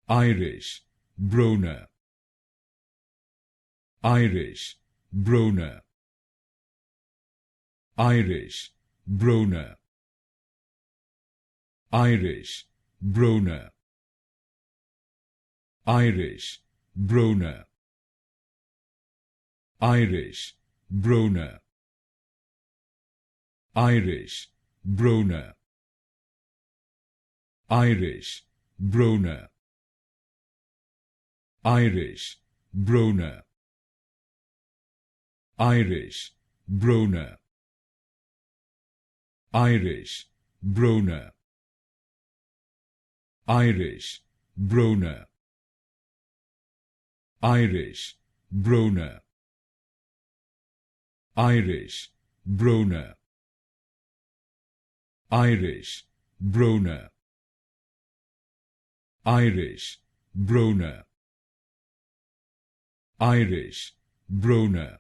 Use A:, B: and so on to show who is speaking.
A: Irish, Brónach, Irish, Brónach, Irish, Brónach, Irish, Brónach, Irish, Brónach, Irish, Brónach, Irish, Brónach, Irish, Brónach, Irish, Brónach, Irish, Brónach, Irish, Brónach, Irish, Brónach, Irish, Brónach, Irish, Brónach, Irish, Brónach, Irish, Brónach, Irish, Brónach,